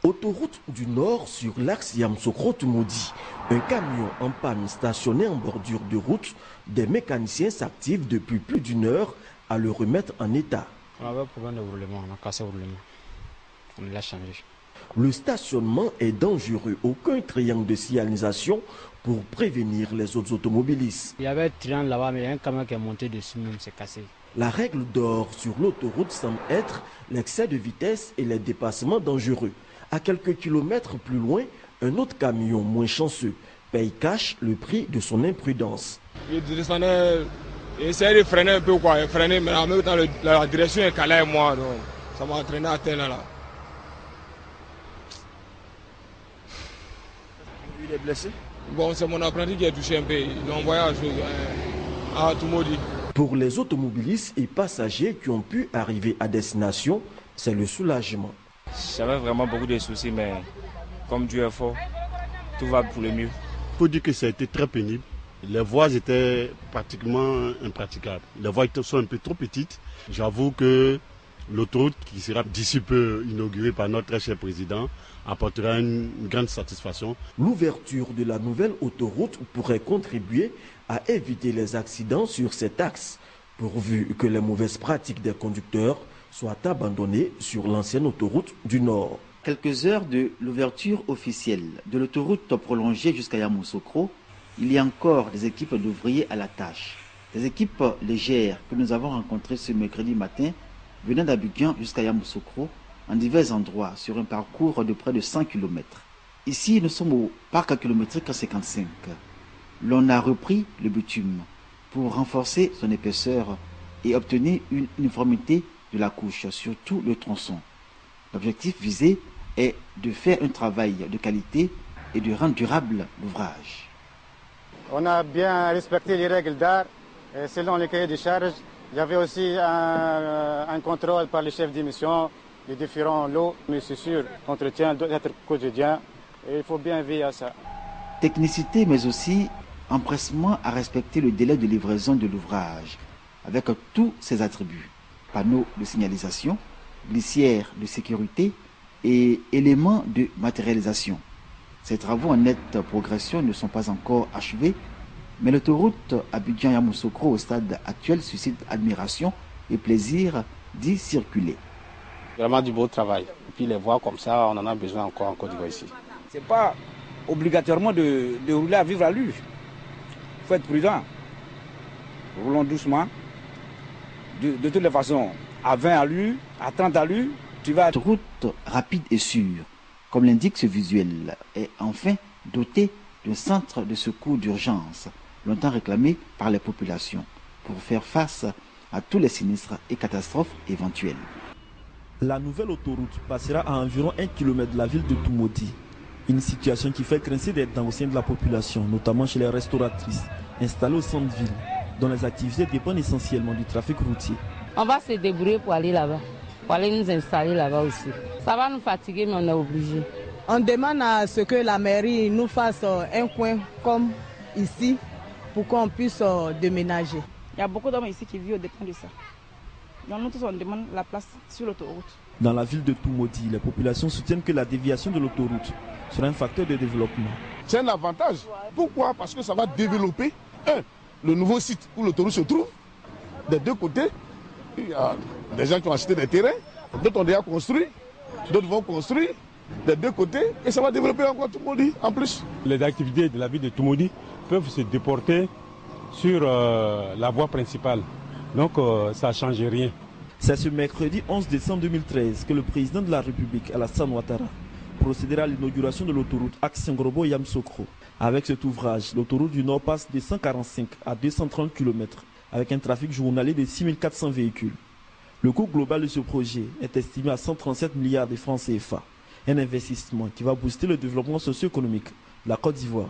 Autoroute du Nord sur l'axe Yamoussoukro-Toumoudi. Un camion en panne stationné en bordure de route. Des mécaniciens s'activent depuis plus d'une heure à le remettre en état. On avait un problème de roulement, on a cassé le roulement. On l'a changé. Le stationnement est dangereux. Aucun triangle de signalisation pour prévenir les autres automobilistes. Il y avait un triangle là-bas, mais il y a un camion qui est monté dessus, même c'est cassé. La règle d'or sur l'autoroute semble être l'excès de vitesse et les dépassements dangereux. À quelques kilomètres plus loin, un autre camion moins chanceux paye cash le prix de son imprudence. Il descendait, il essayait de freiner un peu, il freinait, mais en même temps la direction est calée et moi, donc ça m'a entraîné à terre là. Il est blessé? Bon, c'est mon apprenti qui est touché un peu, ils l'ont envoyé à Toumoudi. Pour les automobilistes et passagers qui ont pu arriver à destination, c'est le soulagement. J'avais vraiment beaucoup de soucis, mais comme Dieu est fort, tout va pour le mieux. Il faut dire que ça a été très pénible. Les voies étaient pratiquement impraticables. Les voies sont un peu trop petites. J'avoue que l'autoroute qui sera d'ici peu inaugurée par notre très cher président apportera une grande satisfaction. L'ouverture de la nouvelle autoroute pourrait contribuer à éviter les accidents sur cet axe, pourvu que les mauvaises pratiques des conducteurs soient abandonnées sur l'ancienne autoroute du Nord. Quelques heures de l'ouverture officielle de l'autoroute prolongée jusqu'à Yamoussoukro, il y a encore des équipes d'ouvriers à la tâche. Des équipes légères que nous avons rencontrées ce mercredi matin venant d'Abidjan jusqu'à Yamoussoukro en divers endroits sur un parcours de près de 100 km. Ici, nous sommes au parc kilométrique 55. L'on a repris le bitume pour renforcer son épaisseur et obtenir une uniformité de la couche sur tout le tronçon. L'objectif visé est de faire un travail de qualité et de rendre durable l'ouvrage. On a bien respecté les règles d'art selon les cahiers de charges. Il y avait aussi un contrôle par le chef d'émission, les différents lots, mais c'est sûr, l'entretien doit être quotidien et il faut bien veiller à ça. Technicité, mais aussi empressement à respecter le délai de livraison de l'ouvrage, avec tous ses attributs. Panneaux de signalisation, glissières de sécurité et éléments de matérialisation. Ces travaux en nette progression ne sont pas encore achevés, mais l'autoroute Abidjan-Yamoussoukro au stade actuel suscite admiration et plaisir d'y circuler. Vraiment du beau travail. Et puis les voies comme ça, on en a besoin encore en Côte d'Ivoire ici. Ce n'est pas obligatoirement de rouler à vivre à l'allure. Il faut être prudent. Roulons doucement. De toutes les façons, à 20 allures, à 30 allures, tu vas... L'autoroute rapide et sûre, comme l'indique ce visuel, est enfin dotée d'un centre de secours d'urgence, longtemps réclamé par les populations, pour faire face à tous les sinistres et catastrophes éventuelles. La nouvelle autoroute passera à environ 1 km de la ville de Toumoudi. Une situation qui fait grincer des dents au sein de la population, notamment chez les restauratrices installées au centre-ville, dont les activités dépendent essentiellement du trafic routier. On va se débrouiller pour aller là-bas, pour aller nous installer là-bas aussi. Ça va nous fatiguer, mais on est obligé. On demande à ce que la mairie nous fasse un coin comme ici, pour qu'on puisse déménager. Il y a beaucoup d'hommes ici qui vivent au dépend de ça. Donc nous tous on demande la place sur l'autoroute. Dans la ville de Toumoudi, les populations soutiennent que la déviation de l'autoroute sera un facteur de développement. C'est un avantage. Pourquoi? Parce que ça va développer le nouveau site où l'autoroute se trouve. Des deux côtés, il y a des gens qui ont acheté des terrains, d'autres ont déjà construit, d'autres vont construire des deux côtés et ça va développer encore Toumoudi en plus. Les activités de la ville de Toumoudi peuvent se déporter sur la voie principale. Donc ça ne change rien. C'est ce mercredi 11 décembre 2013 que le président de la République, Alassane Ouattara, procédera à l'inauguration de l'autoroute axe Yamoussoukro. Avec cet ouvrage, l'autoroute du Nord passe de 145 à 230 km avec un trafic journalier de 6400 véhicules. Le coût global de ce projet est estimé à 137 milliards de francs CFA. Un investissement qui va booster le développement socio-économique de la Côte d'Ivoire.